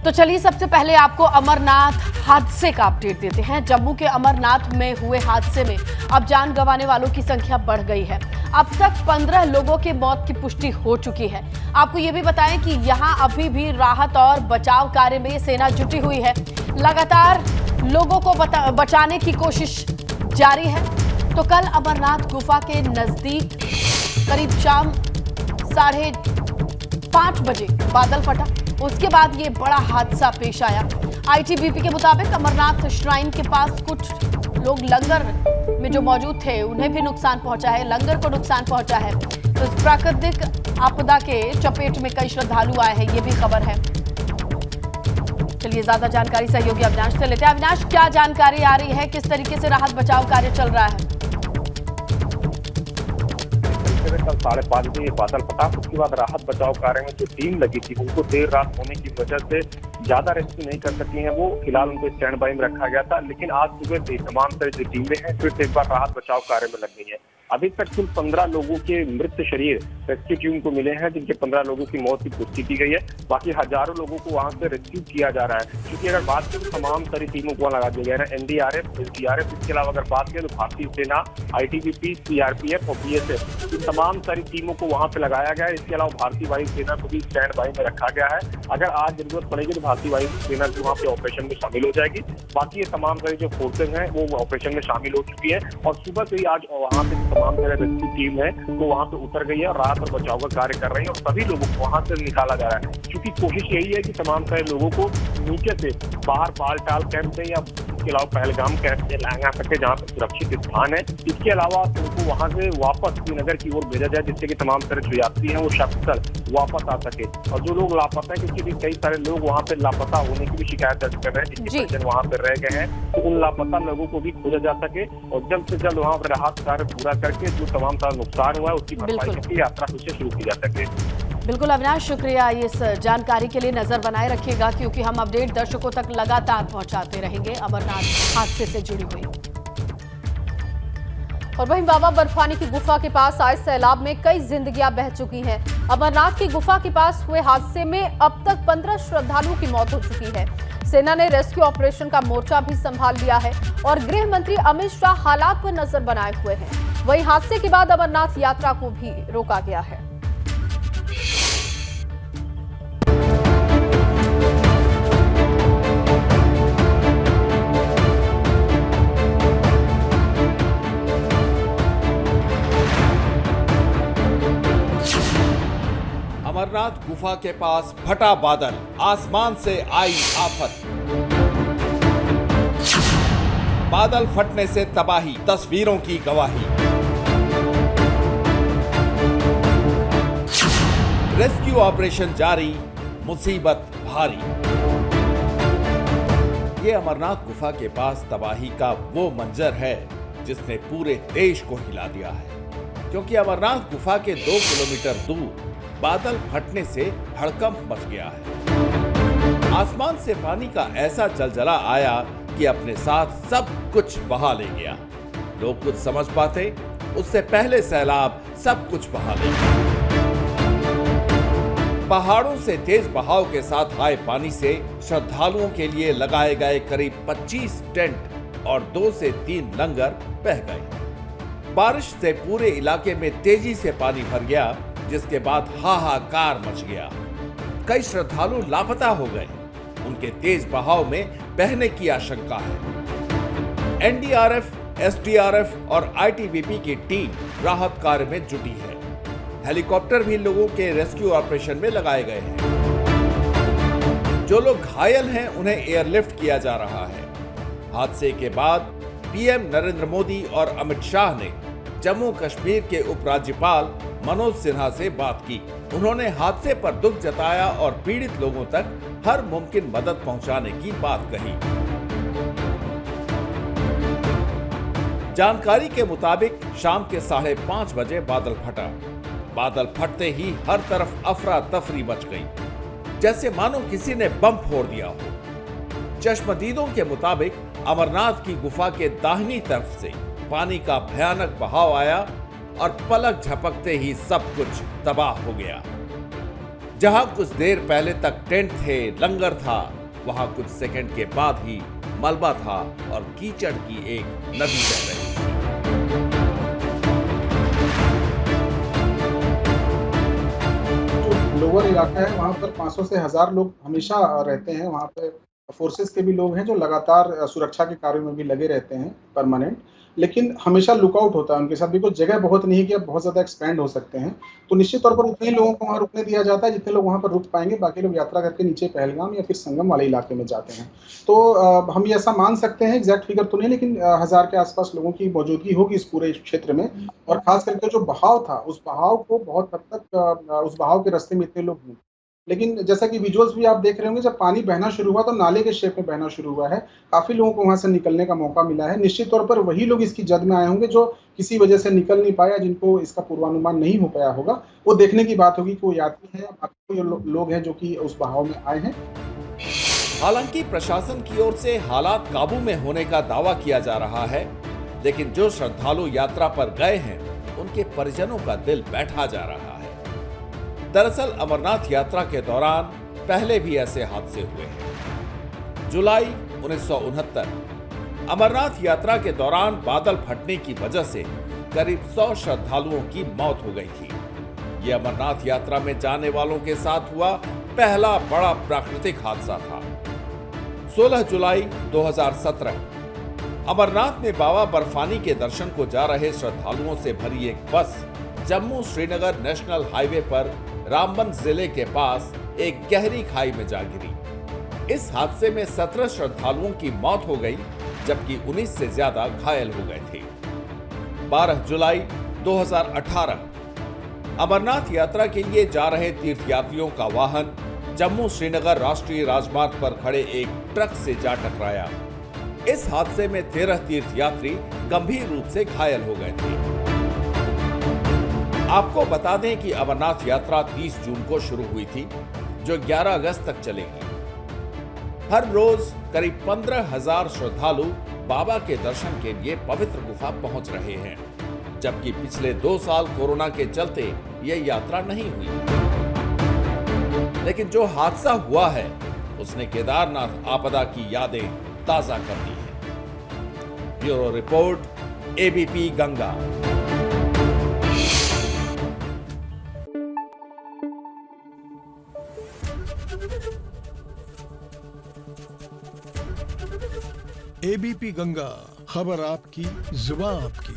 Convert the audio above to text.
तो चलिए सबसे पहले आपको अमरनाथ हादसे का अपडेट देते हैं। जम्मू के अमरनाथ में हुए हादसे में अब जान गंवाने वालों की संख्या बढ़ गई है। अब तक 15 लोगों की मौत की पुष्टि हो चुकी है। आपको ये भी बताएं कि यहां अभी भी राहत और बचाव कार्य में सेना जुटी हुई है। लगातार लोगों को बचाने की कोशिश जारी है। तो कल अमरनाथ गुफा के नजदीक करीब शाम 5:30 बजे बादल फटा। उसके बाद ये बड़ा हादसा पेश आया। आईटीबीपी के मुताबिक अमरनाथ श्राइन के पास कुछ लोग लंगर में जो मौजूद थे उन्हें भी नुकसान पहुंचा है, लंगर को नुकसान पहुंचा है। तो इस प्राकृतिक आपदा के चपेट में कई श्रद्धालु आए हैं, ये भी खबर है। चलिए ज्यादा जानकारी सहयोगी अविनाश से लेते हैं। अविनाश, क्या जानकारी आ रही है, किस तरीके से राहत बचाव कार्य चल रहा है? कल 5:30 बजे ये बादल फटा। उसके बाद राहत बचाव कार्य में जो टीम लगी थी उनको देर रात होने की वजह से ज्यादा रेस्क्यू नहीं कर सकी हैं। वो फिलहाल उनको स्टैंड बाई में रखा गया था, लेकिन आज सुबह से तमाम तरह की टीमें हैं फिर से एक बार राहत बचाव कार्य में लग गई है। अभी तक कुल 15 लोगों के मृत शरीर रेस्क्यू टीम को मिले हैं, जिनके 15 लोगों की मौत की पुष्टि की गई है। बाकी हजारों लोगों को वहां से रेस्क्यू किया जा रहा है। क्योंकि अगर बात करें तो तमाम सारी टीमों को लगा दिया गया है, एनडीआरएफ, एसडीआरएफ। इसके अलावा अगर बात करें तो भारतीय सेना, आईटीबीपी, सीआरपीएफ और बीएसएफ, इन तमाम सारी टीमों को वहां पे लगाया गया है। इसके अलावा भारतीय वायुसेना को भी स्टैंड बाई में रखा गया है। अगर आज जरूरत पड़ेगी तो भारतीय वायुसेना भी वहाँ पे ऑपरेशन में शामिल हो जाएगी। बाकी ये तमाम सारी जो फोर्सेज हैं वो ऑपरेशन में शामिल हो चुकी है और सुबह से ही आज वहाँ पे तमाम तरह रेस्क्यू टीम है वो वहाँ पे उतर गई है और राहत और बचाव का कार्य कर रही है और सभी लोगों को वहाँ से निकाला जा रहा है। क्योंकि कोशिश यही है कि तमाम सारे लोगों को नीचे से बाहर बालटाल कैंप से या इसके अलावा पहलगाम कैंप से लाया जा सके जहाँ पे सुरक्षित स्थान है। इसके अलावा उनको वहाँ से वापस श्रीनगर की ओर भेजा जाए, जिससे कि तमाम तरह जो यात्री हैं वो सकुशल वापस आ सके। और जो लोग लापता है, क्योंकि कई सारे लोग वहाँ पे लापता होने की भी शिकायत दर्ज कर रहे हैं, जिनके परिजन वहाँ पे रह गए हैं, तो उन लापता लोगों को भी खोजा जा सके और जल्द से जल्द वहाँ पर राहत कार्य पूरा करके जो तमाम सारा नुकसान हुआ है उसकी भरपाई की यात्रा फिर से शुरू की जा सके। बिल्कुल अविनाश, शुक्रिया इस जानकारी के लिए। नजर बनाए रखिएगा क्योंकि हम अपडेट दर्शकों तक लगातार पहुंचाते रहेंगे अमरनाथ हादसे से जुड़ी हुई। और वहीं बाबा बर्फानी की गुफा के पास आए सैलाब में कई जिंदगियां बह चुकी हैं। अमरनाथ की गुफा के पास हुए हादसे में अब तक 15 श्रद्धालुओं की मौत हो चुकी है। सेना ने रेस्क्यू ऑपरेशन का मोर्चा भी संभाल लिया है और गृह मंत्री अमित शाह हालात पर नजर बनाए हुए हैं। वहीं हादसे के बाद अमरनाथ यात्रा को भी रोका गया है। अमरनाथ गुफा के पास फटा बादल, आसमान से आई आफत। बादल फटने से तबाही, तस्वीरों की गवाही। रेस्क्यू ऑपरेशन जारी, मुसीबत भारी। ये अमरनाथ गुफा के पास तबाही का वो मंजर है जिसने पूरे देश को हिला दिया है। क्योंकि अमरनाथ गुफा के 2 किलोमीटर दूर बादल फटने से हड़कंप मच गया है। आसमान से पानी का ऐसा जलजला आया कि अपने साथ सब कुछ बहा ले गया। लोग कुछ समझ पाते उससे पहले सैलाब सब कुछ बहा ले गया। पहाड़ों से तेज बहाव के साथ आए पानी से श्रद्धालुओं के लिए लगाए गए करीब 25 टेंट और 2 से 3 लंगर बह गए। बारिश से पूरे इलाके में तेजी से पानी भर गया, जिसके बाद हाहाकार मच गया। कई श्रद्धालु लापता हो गए, उनके तेज बहाव में बहने की आशंका है। एनडीआरएफ, एसडीआरएफ और आईटीबीपी की टीम राहत कार्य में जुटी है। हेलीकॉप्टर भी लोगों के रेस्क्यू ऑपरेशन में लगाए गए हैं। जो लोग घायल हैं उन्हें एयरलिफ्ट किया जा रहा है। हादसे के बाद पीएम नरेंद्र मोदी और अमित शाह ने जम्मू कश्मीर के उपराज्यपाल मनोज सिन्हा से बात की। उन्होंने हादसे पर दुख जताया और पीड़ित लोगों तक हर मुमकिन मदद पहुंचाने की बात कही। जानकारी के मुताबिक शाम के 5:30 बजे बादल फटा। बादल फटते ही हर तरफ अफरा तफरी मच गई, जैसे मानो किसी ने बम फोड़ दिया हो। चश्मदीदों के मुताबिक अमरनाथ की गुफा के दाहिनी तरफ से पानी का भयानक बहाव आया और पलक झपकते ही सब कुछ तबाह हो गया। जहां कुछ देर पहले तक टेंट थे, लंगर था, वहां कुछ सेकंड के बाद ही मलबा था और कीचड़ की एक नदी बह रही थी। जो लोअर इलाका है वहाँ पर 500 से 1000 लोग हमेशा रहते हैं। वहाँ पे फोर्सेस के भी लोग हैं जो लगातार सुरक्षा के कार्यों में भी लगे रहते हैं परमानेंट, लेकिन हमेशा लुकआउट होता है उनके साथ। बिकॉज़ जगह बहुत नहीं है कि अब बहुत ज़्यादा एक्सपेंड हो सकते हैं, तो निश्चित तौर पर उतने ही लोगों को वहाँ रुकने दिया जाता है जितने लोग वहाँ पर रुक पाएंगे। बाकी लोग यात्रा करके नीचे पहलगाम या फिर संगम वाले इलाके में जाते हैं। तो हम ये ऐसा मान सकते हैं, एग्जैक्ट फिगर तो नहीं, लेकिन 1000 के आसपास लोगों की मौजूदगी होगी इस पूरे क्षेत्र में। और खास करके जो बहाव था, उस बहाव को बहुत हद तक उस बहाव के रास्ते में इतने लोग नहीं। लेकिन जैसा कि विजुअल्स भी आप देख रहे होंगे, जब पानी बहना शुरू हुआ तो नाले के शेप में बहना शुरू हुआ है। काफ़ी लोगों को वहाँ से निकलने का मौका मिला है। निश्चित तौर पर वही लोग इसकी जद में आए होंगे जो किसी वजह से निकल नहीं पाया, जिनको इसका पूर्वानुमान नहीं हो पाया होगा। वो देखने की बात होगी कि वो यात्री है या बाकी लोग हैं जो कि उस बहाव में आए हैं। हालांकि प्रशासन की ओर से हालात काबू में होने का दावा किया जा रहा है, लेकिन जो श्रद्धालु यात्रा पर गए हैं उनके परिजनों का दिल बैठा जा रहा है। दरअसल अमरनाथ यात्रा के दौरान पहले भी ऐसे हादसे हुए हैं। जुलाई 1969 अमरनाथ यात्रा के दौरान बादल फटने की वजह से करीब 100 श्रद्धालुओं की मौत हो गई थी। ये अमरनाथ यात्रा में जाने वालों के साथ हुआ पहला बड़ा प्राकृतिक हादसा था। 16 जुलाई 2017 अमरनाथ में बाबा बर्फानी के दर्शन को जा रहे श्रद्धालुओं से भरी एक बस जम्मू श्रीनगर नेशनल हाईवे पर रामबन जिले के पास एक गहरी खाई में जा गिरी। इस हादसे में 17 श्रद्धालुओं की मौत हो गई, जबकि 19 से ज्यादा घायल हो गए थे। 12 जुलाई 2018 अमरनाथ यात्रा के लिए जा रहे तीर्थयात्रियों का वाहन जम्मू श्रीनगर राष्ट्रीय राजमार्ग पर खड़े एक ट्रक से जा टकराया। इस हादसे में 13 तीर्थयात्री गंभीर रूप से घायल हो गए थे। आपको बता दें कि अमरनाथ यात्रा 30 जून को शुरू हुई थी, जो 11 अगस्त तक चलेगी। हर रोज करीब 15,000 श्रद्धालु बाबा के दर्शन के लिए पवित्र गुफा पहुंच रहे हैं, जबकि पिछले 2 साल कोरोना के चलते यह यात्रा नहीं हुई। लेकिन जो हादसा हुआ है उसने केदारनाथ आपदा की यादें ताजा कर दी है। Bureau report, ABP Ganga. ABP Ganga, खबर आपकी, जुबान आपकी।